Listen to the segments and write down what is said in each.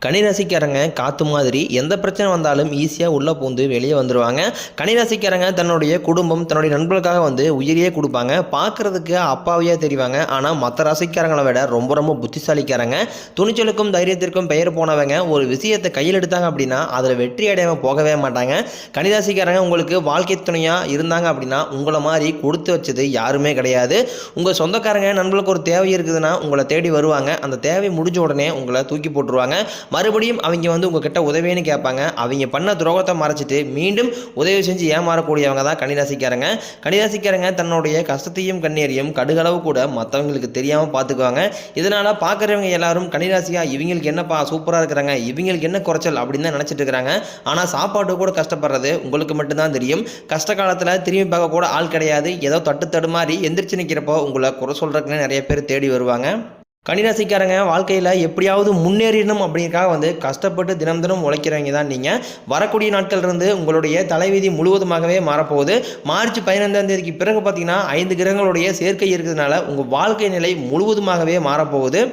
கன்னிராசிக்காரங்க காற்று மாதிரி எந்த பிரச்சனை வந்தாலும் ஈஸியாக உள்ளே பூந்து வெளியே வந்துடுவாங்க. கன்னிராசிக்காரங்க தன்னுடைய குடும்பம் தன்னுடைய நண்பர்களுக்காக உயிரியே கொடுப்பாங்க. பார்க்குறதுக்கு அப்பாவியாக தெரிவாங்க. ஆனால் மற்ற ராசிக்காரங்களை விட ரொம்ப ரொம்ப புத்திசாலிக்காரங்க. துணிச்சலுக்கும் தைரியத்திற்கும் பெயர் போனவங்க. ஒரு விஷயத்தை கையில் எடுத்தாங்க அப்படின்னா அதில் வெற்றி அடையாமல் போகவே மாட்டாங்க. கன்னிராசிக்காரங்க உங்களுக்கு வாழ்க்கை துணையாக இருந்தாங்க அப்படின்னா உங்களை மாதிரி கொடுத்து வச்சது யாருமே கிடையாது. உங்கள் சொந்தக்காரங்க நண்பர்களுக்கு ஒரு தேவை இருக்குதுன்னா உங்களை தேடி வருவாங்க. அந்த தேவை முடிஞ்ச உடனே உங்களை தூக்கி போட்டுருவாங்க. மறுபடியும் அவங்க உங்ககிட்ட உதவின்னு கேட்பாங்க. அவங்க பண்ண துரோகத்தை மறைச்சிட்டு மீண்டும் உதவி செஞ்சு ஏமாறக்கூடியவங்க தான் கன்னிராசிக்காரங்க. கன்னிராசிக்காரங்க தன்னுடைய கஷ்டத்தையும் கண்ணீரையும் கடுகளவு கூட மற்றவங்களுக்கு தெரியாமல் பார்த்துக்குவாங்க. இதனால் பார்க்குறவங்க எல்லாரும் கன்னிராசியா இவங்களுக்கு என்னப்பா சூப்பராக இருக்கிறாங்க, இவங்களுக்கு என்ன குறைச்சல் அப்படின்னு தான் நினச்சிட்டு இருக்கிறாங்க. ஆனால் சாப்பாட்டு கூட கஷ்டப்படுறது உங்களுக்கு மட்டும்தான் தெரியும். கஷ்ட காலத்தில் திரும்பி பார்க்க கூட ஆள் கிடையாது. ஏதோ தட்டு மாதிரி எந்திரிச்சு நிற்கிறப்போ உங்களை குறை சொல்கிறதுக்குன்னு நிறைய பேர் தேடி வருவாங்க. கன்னிராசிக்காரங்க வாழ்க்கையில் எப்படியாவது முன்னேறிடணும் அப்படிங்கிறக்காக கஷ்டப்பட்டு தினம் தினம் உழைக்கிறவங்க தான் நீங்கள். வரக்கூடிய நாட்கள் இருந்து உங்களுடைய தலைவிதி முழுவதுமாகவே மாறப்போகுது. மார்ச் 15ஆம் தேதிக்கு பிறகு பார்த்தீங்கன்னா 5 கிரகங்களுடைய சேர்க்கை இருக்கிறதுனால உங்கள் வாழ்க்கை நிலை முழுவதுமாகவே மாறப்போகுது.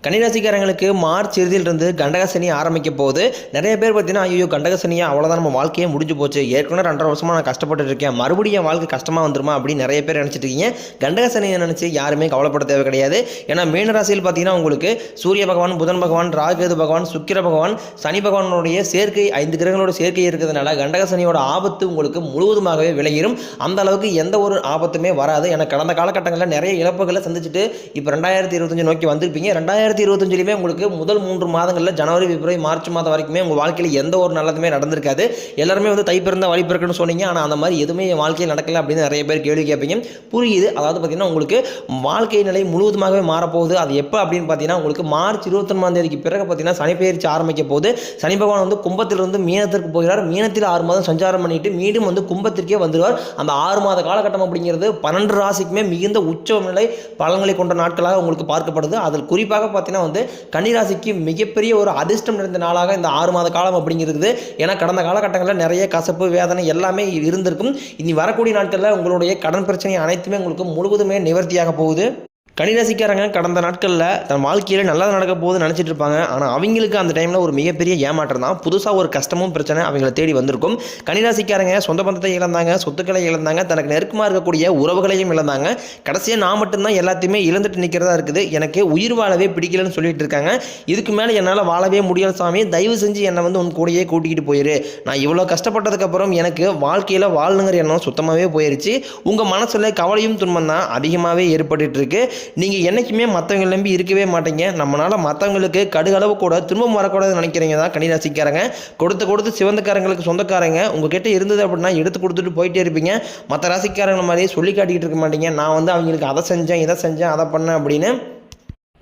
கன்னிராசிக்காரங்களுக்கு மார்ச் இறுதியிலிருந்து கண்டகசனி ஆரம்பிக்க போகுது. நிறைய பேர் பார்த்தீங்கன்னா ஐயோ கண்டகசனியா அவ்வளோதான் நம்ம வாழ்க்கையே முடிஞ்சு போச்சு, ஏற்கனவே 2.5 வருஷமாக நான் கஷ்டப்பட்டு இருக்கேன், மறுபடியும் என் வாழ்க்கை கஷ்டமாக வந்துருமா அப்படின்னு நிறைய பேர் நினச்சிட்டு இருக்கீங்க. கண்டகசனியை நினச்சி யாருமே கவலைப்பட தேவை கிடையாது. ஏன்னா மீனராசியில் பார்த்தீங்கன்னா உங்களுக்கு சூரிய பகவான், புதன் பகவான், ராகுகேது பகவான், சுக்கிர பகவான், சனி பகவானுடைய சேர்க்கை 5 கிரகங்களோட சேர்க்கை இருக்கிறதுனால கண்டகசனியோட ஆபத்து உங்களுக்கு முழுவதுமாகவே விளையிடும். அந்த அளவுக்கு எந்த ஒரு ஆபத்துமே வராது. ஏன்னா கடந்த காலகட்டங்களில் நிறைய இழப்புகளை சந்திச்சுட்டு இப்போ 2025 நோக்கி வந்திருப்பீங்க. 2025 உங்களுக்கு முதல் 3 மாதங்களில் ஜனவரி, பிப்ரவரி, மார்ச் மாதம் வரைக்குமே உங்கள் வாழ்க்கையில் எந்த ஒரு நல்லதுமே நடந்திருக்காது. எல்லாருமே தை பிறந்த வழி பிறக்குன்னு சொன்னீங்க. ஆனால் அந்த மாதிரி எதுவுமே என் வாழ்க்கையில் நடக்கல அப்படின்னு நிறைய பேர் கேள்வி கேட்பீங்க. புரியுது. அதாவது பார்த்தீங்கன்னா உங்களுக்கு வாழ்க்கை நிலை முழுவதுமாகவே மாறப்போகுது. அது எப்போ அப்படின்னு பார்த்தீங்கன்னா உங்களுக்கு மார்ச் 21ஆம் தேதிக்கு பிறகு பார்த்தீங்கன்னா சனி பெயர்ச்சி ஆரம்பிக்க போகுது. சனி பகவான் கும்பத்திலிருந்து மீனத்திற்கு போகிறார். மீனத்தில் 6 மாதம் சஞ்சாரம் பண்ணிட்டு மீண்டும் கும்பத்திற்கே வந்துடுவார். அந்த 6 மாத காலகட்டம் அப்படிங்கிறது 12 ராசிக்குமே மிகுந்த உச்ச நிலை பலன்களை கொண்ட நாட்களாக உங்களுக்கு பார்க்கப்படுது. அதில் குறிப்பாக பார்த்தீங்கன்னா கன்னிராசிக்கு மிகப்பெரிய ஒரு அதிர்ஷ்டம் நிறைந்த நாளாக இந்த 6 மாத காலம் அப்படிங்கிறது. ஏன்னா கடந்த காலகட்டங்களில் நிறைய கசப்பு வேதனை எல்லாமே இருந்திருக்கும். இனி வரக்கூடிய நாட்களில் உங்களுடைய கடன் பிரச்சனை அனைத்துமே உங்களுக்கு முழுவதுமே நிவர்த்தியாக போகுது. கன்னிராசிக்காரங்க கடந்த நாட்களில் தன் வாழ்க்கையில் நல்லது நடக்க போகுதுன்னு நினச்சிட்டு இருப்பாங்க. ஆனால் அவங்களுக்கு அந்த டைமில் ஒரு மிகப்பெரிய ஏமாற்றம் தான். புதுசாக ஒரு கஷ்டமும் பிரச்சனை அவங்களை தேடி வந்திருக்கும். கன்னிராசிக்காரங்க சொந்த பந்தத்தை இழந்தாங்க, சொத்துக்களை இழந்தாங்க, தனக்கு நெருக்கமாக இருக்கக்கூடிய உறவுகளையும் இழந்தாங்க. கடைசியாக நான் மட்டும்தான் எல்லாத்தையுமே இழந்துட்டு நிற்கிறதா இருக்குது. எனக்கு உயிர் வாழவே பிடிக்கலன்னு சொல்லிட்டு இருக்காங்க. இதுக்கு மேலே என்னால் வாழவே முடியல சாமி, தயவு செஞ்சு என்னை உன் கூடயே கூட்டிகிட்டு போயிரு. நான் இவ்வளோ கஷ்டப்பட்டதுக்கப்புறம் எனக்கு வாழ்க்கையில் வாழணுங்கிற எண்ணம் சுத்தமாகவே போயிடுச்சு. உங்கள் மனசில் கவலையும் துன்பம் தான் அதிகமாகவே ஏற்பட்டு இருக்கு. நீங்கள் என்றைக்குமே மற்றவங்க நம்பி இருக்கவே மாட்டீங்க. நம்மளால் மற்றவங்களுக்கு கடுகளவு கூட துன்பம் வரக்கூடாதுன்னு நினைக்கிறீங்க தான் கன்னிராசிக்காரங்க. கொடுத்து சிவந்தக்காரங்களுக்கு சொந்தக்காரங்க உங்ககிட்ட இருந்தது அப்படின்னா எடுத்து கொடுத்துட்டு போயிட்டே இருப்பீங்க. மற்ற ராசிக்காரங்க மாதிரி சொல்லி காட்டிக்கிட்டு இருக்க மாட்டீங்க. நான் அவங்களுக்கு அதை செஞ்சேன், இதை செஞ்சேன், அதை பண்ணேன் அப்படின்னு.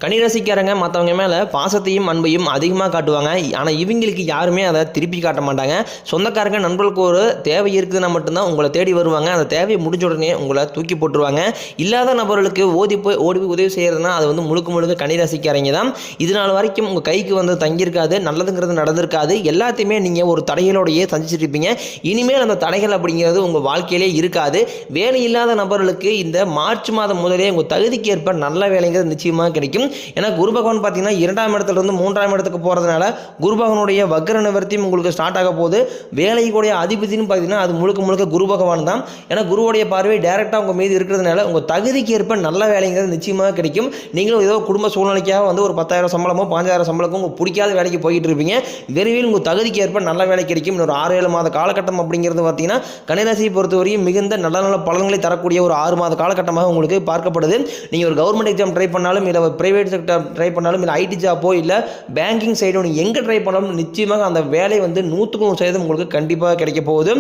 கன்னிராசிக்காரங்க மற்றவங்க மேலே பாசத்தையும் அன்பையும் அதிகமாக காட்டுவாங்க. ஆனால் இவங்களுக்கு யாருமே அதை திருப்பி காட்ட மாட்டாங்க. சொந்தக்காரங்க நண்பர்களுக்கு ஒரு தேவை இருக்குதுன்னா மட்டும்தான் உங்களை தேடி வருவாங்க. அந்த தேவையை முடிஞ்ச உடனே உங்களை தூக்கி போட்டுருவாங்க. இல்லாத நபர்களுக்கு ஓடி போய் உதவி செய்கிறதுனா அது முழுக்க கன்னிராசிக்காரங்க தான். இதனால் வரைக்கும் உங்கள் கைக்கு தங்கியிருக்காது, நல்லதுங்கிறது நடந்திருக்காது. எல்லாத்தையுமே நீங்கள் ஒரு தடைகளோடையே சந்திச்சிருப்பீங்க. இனிமேல் அந்த தடைகள் அப்படிங்கிறது உங்கள் வாழ்க்கையிலே இருக்காது. வேலை இல்லாத நபர்களுக்கு இந்த மார்ச் மாதம் முதலே உங்கள் தகுதிக்கு ஏற்ப நல்ல வேலைங்கிறது நிச்சயமாக கிடைக்கும். ஏன்னா குரு பகவான் பார்த்தீங்கன்னா 2ஆம் இடத்துலேருந்து 3ஆம் இடத்துக்கு போகிறதுனால குரு பகவானுடைய வக்ர நிவர்த்தியும் உங்களுக்கு ஸ்டார்ட் ஆக போகுது. வேலைக்குடைய அதிபதினு பார்த்தீங்கன்னா அது முழுக்க குரு பகவான் தான். ஏன்னா குருவுடைய பார்வை டைரெக்டாக உங்கள் மீது இருக்கிறதுனால உங்கள் தகுதிக்கு ஏற்ப நல்ல வேலைங்கிறது நிச்சயமாக கிடைக்கும். நீங்களும் ஏதோ குடும்ப சூழ்நிலைக்காக ஒரு 10,000 சம்பளமோ 5,000 சம்பளமோ உங்களுக்கு பிடிக்காத வேலைக்கு போயிட்டு இருப்பீங்க. விரைவில் உங்கள் தகுதிக்கு ஏற்ப நல்ல வேலை கிடைக்கும். இன்னொரு 6-7 மாத காலகட்டம் அப்படிங்கிறது பார்த்தீங்கன்னா கன்னிராசியை பொறுத்தவரையும் மிகுந்த நல்ல பலன்களை தரக்கூடிய ஒரு 6 மாத காலகட்டமாக உங்களுக்கு பார்க்கப்படுது. நீங்கள் ஒரு கவர்மெண்ட் எக்ஸாம் ட்ரை பண்ணாலும் இல்லை பிரைவேட் செக்டர் ட்ரை பண்ணாலும் இல்லை ஐடி ஜாப்போ இல்லை பேங்கிங் சைடோ நீங்கள் எங்கே ட்ரை பண்ணாலும் நிச்சயமாக அந்த வேலை 100% உங்களுக்கு கண்டிப்பாக கிடைக்க போகுது.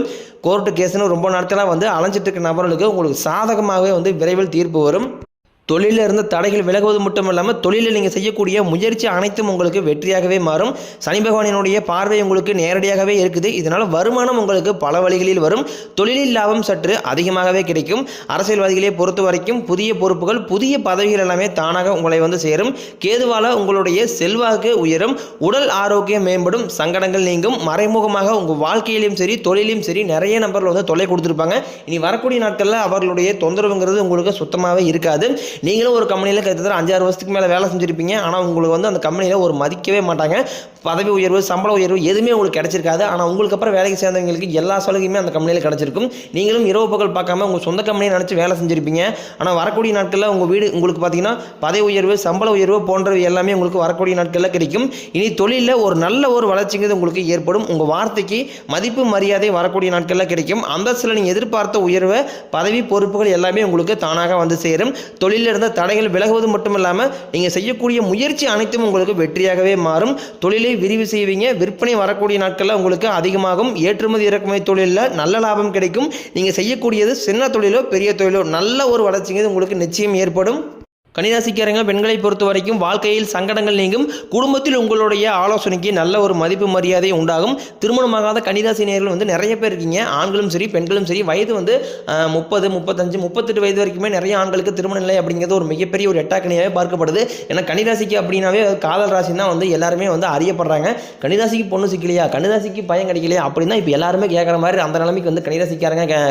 கோர்ட்டு கேஸ்னு ரொம்ப நாட்களாக அலைஞ்சிட்டு இருக்க நபர்களுக்கு உங்களுக்கு சாதகமாகவே விரைவில் தீர்ப்பு வரும். தொழிலில் இருந்து தடைகள் விலகுவது மட்டும் இல்லாமல் தொழிலில் நீங்கள் செய்யக்கூடிய முயற்சி அனைத்தும் உங்களுக்கு வெற்றியாகவே மாறும். சனி பகவானினுடைய பார்வை உங்களுக்கு நேரடியாகவே இருக்குது. இதனால் வருமானம் உங்களுக்கு பல வழிகளில் வரும். தொழிலில் லாபம் சற்று அதிகமாகவே கிடைக்கும். அரசியல்வாதிகளை பொறுத்த வரைக்கும் புதிய பொறுப்புகள், புதிய பதவிகள் எல்லாமே தானாக உங்களை சேரும். கேதுவால உங்களுடைய செல்வாக்கு உயரும். உடல் ஆரோக்கியம் மேம்படும். சங்கடங்கள் நீங்கும். மறைமுகமாக உங்கள் வாழ்க்கையிலும் சரி தொழிலையும் சரி நிறைய நபர்கள் தொல்லை கொடுத்துருப்பாங்க. இனி வரக்கூடிய நாட்களில் அவர்களுடைய தொந்தரவுங்கிறது உங்களுக்கு சுத்தமாகவே இருக்காது. நீங்களும் ஒரு கம்பெனியில் கிட்டத்தட்ட 5-6 வருஷத்துக்கு மேலே வேலை செஞ்சுருப்பீங்க. ஆனால் உங்களுக்கு வந்து அந்த கம்பெனியில் ஒரு மதிக்கவே மாட்டாங்க. பதவி உயர்வு, சம்பள உயர்வு எதுவுமே உங்களுக்கு கிடைச்சிருக்காது. ஆனால் உங்களுக்கு அப்புறம் வேலைக்கு சேர்ந்தவங்களுக்கு எல்லா சலுகையுமே அந்த கம்பெனியில் கிடைச்சிருக்கும். நீங்களும் இரவு பகல் பார்க்காம உங்கள் சொந்த கம்பெனியை நினச்சி வேலை செஞ்சுருப்பீங்க. ஆனால் வரக்கூடிய நாட்களில் உங்கள் வீடு உங்களுக்கு பார்த்தீங்கன்னா பதவி உயர்வு, சம்பள உயர்வு போன்றவை எல்லாமே உங்களுக்கு வரக்கூடிய நாட்களில் கிடைக்கும். இனி தொழிலில் ஒரு நல்ல ஒரு வளர்ச்சிங்கிறது உங்களுக்கு ஏற்படும். உங்கள் வார்த்தைக்கு மதிப்பு மரியாதை வரக்கூடிய நாட்களில் கிடைக்கும். அந்த சில நீங்கள் எதிர்பார்த்த உயர்வு, பதவி, பொறுப்புகள் எல்லாமே உங்களுக்கு தானாக வந்து சேரும். தொழிலில் இருந்த தடைகள் விலகுவது மட்டும் இல்லாமல் நீங்கள் செய்யக்கூடிய முயற்சி அனைத்தும் உங்களுக்கு வெற்றியாகவே மாறும். தொழிலை விரிவு செய்வீங்க. விற்பனை வரக்கூடிய நாட்களில் உங்களுக்கு அதிகமாகும். ஏற்றுமதி இறக்குமதி தொழிலில் நல்ல லாபம் கிடைக்கும். நீங்கள் செய்யக்கூடியது சின்ன தொழிலோ பெரிய தொழிலோ நல்ல ஒரு வளர்ச்சிங்கிறது உங்களுக்கு நிச்சயம் ஏற்படும். கன்னிராசிக்காரங்க பெண்களை பொறுத்த வரைக்கும் வாழ்க்கையில் சங்கடங்கள் நீங்கும். குடும்பத்தில் உங்களுடைய ஆலோசனைக்கு நல்ல ஒரு மதிப்பு மரியாதை உண்டாகும். திருமணமாகாத கன்னிராசி நேயர்கள் வந்து நிறைய பேர் இருக்கீங்க. ஆண்களும் சரி பெண்களும் சரி. வயது வந்து 30, 35, 38 வயது வரைக்குமே நிறைய ஆண்களுக்கு திருமண நிலை அப்படிங்கிறது ஒரு மிகப்பெரிய ஒரு எட்டாக்கணியாகவே பார்க்கப்படுது. ஏன்னா கன்னிராசிக்கு அப்படின்னாவே காதல் ராசி தான் வந்து எல்லாருமே வந்து அறியப்படுறாங்க. கன்னிராசிக்கு பொண்ணு சிக்கலையா, கன்னிராசிக்கு பையன் கிடைக்கலையா அப்படின்னு இப்போ எல்லாருமே கேட்குற மாதிரி அந்த நிலைமைக்கு வந்து கன்னிராசிக்காரங்க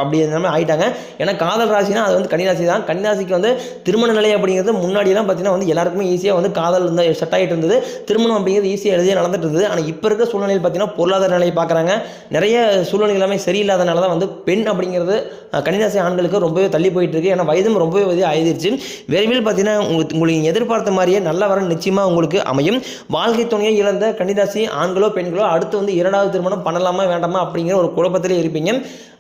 அப்படி நிலைமை ஆகிட்டாங்க. ஏன்னா காதல் ராசினா அது வந்து கன்னிராசி தான். கன்னிராசிக்கு வந்து திருமண நிலை அப்படிங்கிறது முன்னாடியெல்லாம் பார்த்தீங்கன்னா வந்து எல்லாருக்குமே ஈஸியாக வந்து காதல் இருந்தால் செட் ஆகிட்டு இருந்தது. திருமணம் அப்படிங்கிறது ஈஸியாக எழுதியாக நடந்துட்டு இருந்தது. ஆனால் இப்போ இருக்க சூழ்நிலையில் பார்த்தீங்கன்னா பொருளாதார நிலையை பார்க்குறாங்க. நிறைய சூழ்நிலை எல்லாமே சரியில்லாதனால தான் வந்து பெண் அப்படிங்கிறது கன்னிராசி ஆண்களுக்கு ரொம்பவே தள்ளி போயிட்டு இருக்கு. ஏன்னா வயதும் ரொம்பவே ஆயிடுச்சு. விரைவில் பார்த்தீங்கன்னா உங்களுக்கு எதிர்பார்த்த மாதிரியே நல்ல வரன் நிச்சயமாக உங்களுக்கு அமையும். வாழ்க்கை துணையை இழந்த கன்னிராசி ஆண்களோ பெண்களோ அடுத்து வந்து 2வது திருமணம் பண்ணலாமா வேண்டாமா அப்படிங்கிற ஒரு குழப்பத்திலே இருப்பீங்க.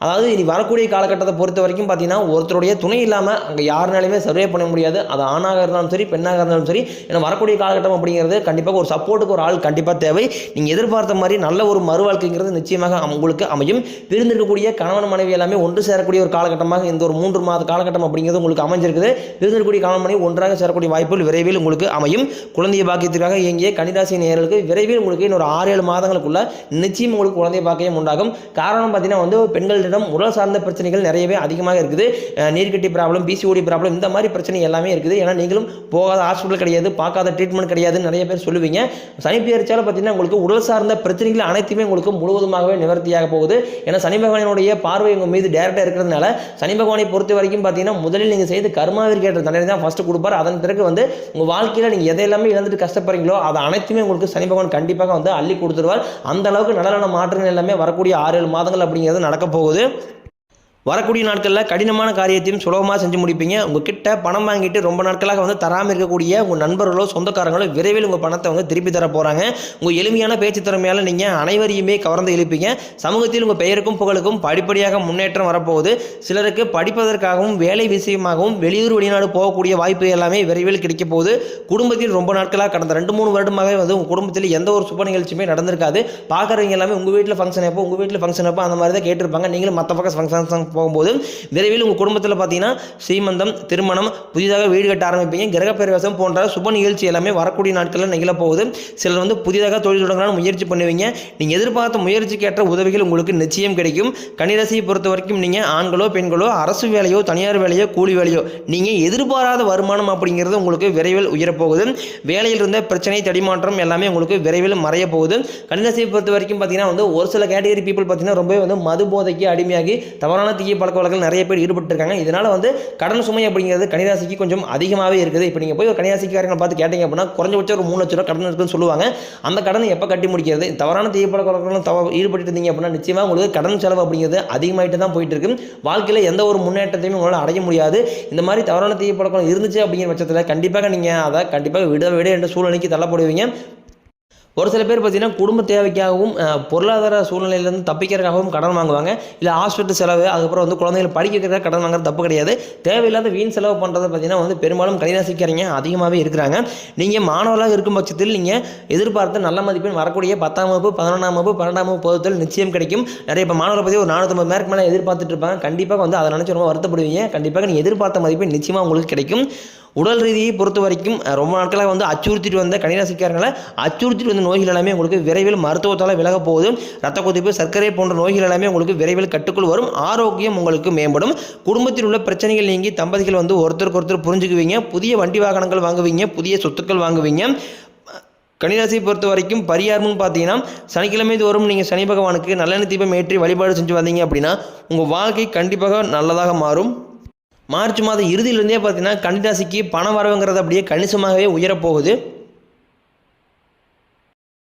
அதாவது இனி வரக்கூடிய காலகட்டத்தை பொறுத்த வரைக்கும் பார்த்தீங்கன்னா ஒருத்தருடைய துணை இல்லாமல் அங்கே யாருனாலுமே சர்வே பண்ண முடியாது. அது ஆணாக இருந்தாலும் சரி பெண்ணாக இருந்தாலும் சரி. ஏன்னா வரக்கூடிய காலகட்டம் அப்படிங்கிறது கண்டிப்பாக ஒரு சப்போர்ட்டுக்கு ஒரு ஆள் கண்டிப்பாக தேவை. நீங்கள் எதிர்பார்த்த மாதிரி நல்ல ஒரு மறுவாழ்க்கைங்கிறது நிச்சயமாக உங்களுக்கு அமையும். பிரிந்திருக்கக்கூடிய கணவன் மனைவி எல்லாமே ஒன்று சேரக்கூடிய ஒரு காலகட்டமாக இந்த ஒரு 3 மாத காலகட்டம் அப்படிங்கிறது உங்களுக்கு அமைஞ்சிருக்குது. பிரிந்திருக்கக்கூடிய கணவன் மனைவி ஒன்றாக சேரக்கூடிய வாய்ப்புகள் விரைவில் உங்களுக்கு அமையும். குழந்தைய பாக்கியத்திற்காக இயங்கிய கன்னிராசி நேயர்களுக்கு விரைவில் உங்களுக்கு இன்னொரு 6-7 மாதங்களுக்குள்ள நிச்சயம் உங்களுக்கு குழந்தை பாக்கியம் உண்டாகும். காரணம் பார்த்தீங்கன்னா வந்து பெண்களிடம் உடல் சார்ந்த பிரச்சனைகள் நிறையவே அதிகமாக இருக்குது. நீர்க்கட்டி ப்ராப்ளம், பிசிஓடி ப்ராப்ளம் இந்த மாதிரி பிரச்சனை எல்லாமே இருக்குது. ஏன்னா நீங்களும் போகாத ஹாஸ்பிட்டல் கிடையாது, பார்க்காத ட்ரீட்மெண்ட் கிடையாதுன்னு நிறைய பேர் சொல்லுவீங்க. சனி பெயர்ச்சியால் பார்த்தீங்கன்னா உங்களுக்கு உடல் சார்ந்த பிரச்சனைகள் அனைத்துமே உங்களுக்கு முழுவதுமாகவே நிவர்த்தியாக போகுது. ஏன்னா சனி பகவானுடைய பார்வை உங்கள் மீது டேரக்டாக இருக்கிறதுனால சனி பகவானை பொறுத்த வரைக்கும் பார்த்தீங்கன்னா முதலில் நீங்கள் செய்து கர்மாவிற்கு ஏற்ற தண்டனை தான் ஃபஸ்ட்டு கொடுப்பார். அதன் பிறகு வந்து உங்கள் வாழ்க்கையில் நீங்கள் எதையெல்லாமே இழந்துட்டு கஷ்டப்படுறீங்களோ அதை அனைத்துமே உங்களுக்கு சனி பகவான் கண்டிப்பாக வந்து அள்ளி கொடுத்துருவார். அந்த அளவுக்கு நல்ல மாற்றங்கள் எல்லாமே வரக்கூடிய 6-7 மாதங்கள் அப்படிங்கிறது நடக்க போகுது. வரக்கூடிய நாட்களில் கடினமான காரியத்தையும் சுலபமாக செஞ்சு முடிப்பீங்க. உங்ககிட்ட பணம் வாங்கிட்டு ரொம்ப நாட்களாக வந்து தராமல் இருக்கக்கூடிய உங்கள் நண்பர்களோ சொந்தக்காரங்களோ விரைவில் உங்கள் பணத்தை வந்து திருப்பி தர போகிறாங்க. உங்கள் எளிமையான பேச்சு திறமையால் நீங்கள் அனைவரையுமே கவர்ந்து எழுப்பீங்க. சமூகத்தில் உங்கள் பெயருக்கும் புகழுக்கும் படிப்படியாக முன்னேற்றம் வரப்போகுது. சிலருக்கு படிப்பதற்காகவும் வேலை விஷயமாகவும் வெளியூர் வெளிநாடு போகக்கூடிய வாய்ப்பு எல்லாமே விரைவில் கிடைக்க போகுது. குடும்பத்தில் ரொம்ப நாட்களாக கடந்த 2-3 வருடமாகவே வந்து உங்கள் குடும்பத்தில் எந்த ஒரு சுப நிகழ்ச்சியுமே நடந்திருக்காது. பார்க்குறவங்க எல்லாமே உங்கள் வீட்டில் ஃபங்க்ஷன் எப்போ, உங்கள் வீட்டில் ஃபங்க்ஷன் எப்போ அந்த மாதிரி தான் கேட்டிருப்பாங்க. நீங்களும் மற்ற பக்கம் ஃபங்க்ஷன் போகும்போது விரைவில் உங்கள் குடும்பத்தில் பார்த்தீங்கன்னா சீமந்தம், திருமணம், புதிதாக வீடு கட்ட ஆரம்பிப்பீங்க. கிரகப்பிரவேசம் போன்ற சுப நிகழ்ச்சி எல்லாமே வரக்கூடிய நாட்களில் நிகழப்போகுது. சிலர் வந்து புதிதாக தொழில் தொடங்கலாம்னு முயற்சி பண்ணுவீங்க. நீங்கள் எதிர்பார்த்த முயற்சிக்கு ஏற்ற உதவிகள் உங்களுக்கு நிச்சயம் கிடைக்கும். கன்னிராசியை பொறுத்த வரைக்கும் நீங்கள் ஆண்களோ பெண்களோ அரசு வேலையோ தனியார் வேலையோ கூலி வேலையோ நீங்கள் எதிர்பாராத வருமானம் அப்படிங்கிறது உங்களுக்கு விரைவில் உயரப்போகுது. வேலையில் இருந்த பிரச்சனை தடிமாற்றம் எல்லாமே உங்களுக்கு விரைவில் மறைய போகுது. கன்னிராசியை பொறுத்த வரைக்கும் பார்த்தீங்கன்னா வந்து ஒரு சில கேட்டகரி பீப்புள் பார்த்தீங்கன்னா ரொம்பவே வந்து மது போதைக்கு அடிமையாகி தவறான தீய பழக்க வழக்கங்கள் நிறைய பேர் ஈடுபட்டு இருக்காங்க. இதனால வந்து கடன் சுமை அப்படிங்கிறது கன்னிராசிக்கு கொஞ்சம் அதிகமாகவே இருக்குது. இப்போ நீங்கள் போய் ஒரு கன்னிராசிக்காரங்களை பார்த்து கேட்டீங்க அப்படின்னா குறைஞ்சபட்சம் ஒரு 3 லட்ச ரூபா கடன் இருக்குன்னு சொல்லுவாங்க. அந்த கடனை எப்போ கட்டி முடிக்கிறது? தவறான தீய பழக்க வழக்கங்களும் ஈடுபட்டு இருந்தீங்க அப்படின்னா நிச்சயமாக உங்களுக்கு கடன் செலவு அப்படிங்கிறது அதிகமாகிட்டு தான் போயிட்டு இருக்கு. வாழ்க்கையில் எந்த ஒரு முன்னேற்றத்தையும் உங்களால் அடைய முடியாது. இந்த மாதிரி தவறான தீய பழக்கம் இருந்துச்சு அப்படிங்கிற பட்சத்தில் கண்டிப்பாக நீங்கள் அதை கண்டிப்பாக விட என்ற சூழ்நிலைக்கு தள்ளப்படுவீங்க. ஒரு சில பேர் பார்த்தீங்கன்னா குடும்ப தேவைக்காகவும் பொருளாதார சூழ்நிலையிலேருந்து தப்பிக்கிறதுக்காகவும் கடன் வாங்குவாங்க. இல்லை ஹாஸ்பிட்டல் செலவு, அதுக்கப்புறம் வந்து குழந்தைகளை படிக்க வைக்கிறதுக்காக கடன் வாங்குறது தப்பு கிடையாது. தேவையில்லாத வீண் செலவு பண்ணுறது பார்த்தீங்கன்னா வந்து பெரும்பாலும் கன்னிராசிக்காரங்க அதிகமாகவே இருக்கிறாங்க. நீங்கள் மாணவர்களாக இருக்கும் பட்சத்தில் நீங்கள் எதிர்பார்த்த நல்ல மதிப்பெண் வரக்கூடிய 10ஆம் வகுப்பு, 11ஆம் வகுப்பு, 12ஆம் வகுப்பு பொதுத்தில் நிச்சயம் கிடைக்கும். நிறைய இப்போ மாணவர்களை பற்றி ஒரு 450 மார்க் மேலே எதிர்பார்த்துட்டு இருப்பாங்க. கண்டிப்பாக வந்து அதை நினச்சி ரொம்ப வருத்தப்படுவீங்க. கண்டிப்பாக நீங்கள் எதிர்பார்த்த மதிப்பெண் நிச்சயமாக உங்களுக்கு கிடைக்கும். உடல் ரீதியை பொறுத்த வரைக்கும் ரொம்ப நாட்களாக வந்து அச்சுறுத்திட்டு வந்த கன்னிராசிக்காரங்களை அச்சுறுத்திட்டு வந்த நோய்கள் எல்லாமே உங்களுக்கு விரைவில் மருத்துவத்தால் விலக போகுது. ரத்த கொதிப்பு, சர்க்கரை போன்ற நோய்கள் எல்லாமே உங்களுக்கு விரைவில் கட்டுக்குள் வரும். ஆரோக்கியம் உங்களுக்கு மேம்படும். குடும்பத்தில் உள்ள பிரச்சனைகள் நீங்கி தம்பதிகள் வந்து ஒருத்தருக்கு ஒருத்தர் புரிஞ்சுக்குவீங்க. புதிய வண்டி வாகனங்கள் வாங்குவீங்க, புதிய சொத்துக்கள் வாங்குவீங்க. கன்னிராசியை பொறுத்த வரைக்கும் பரிகாரம்னு பார்த்தீங்கன்னா சனிக்கிழமை தோறும் நீங்கள் சனி பகவானுக்கு நல்லெண்ணெய் தீபம் ஏற்றி வழிபாடு செஞ்சு வந்தீங்க அப்படின்னா உங்கள் வாழ்க்கை கண்டிப்பாக நல்லதாக மாறும். மார்ச் மாதம் இறுதியிலேருந்தே பார்த்தீங்கன்னா கன்னிராசிக்கு பண வரவுங்கிறது அப்படியே கணிசமாகவே உயரப்போகுது.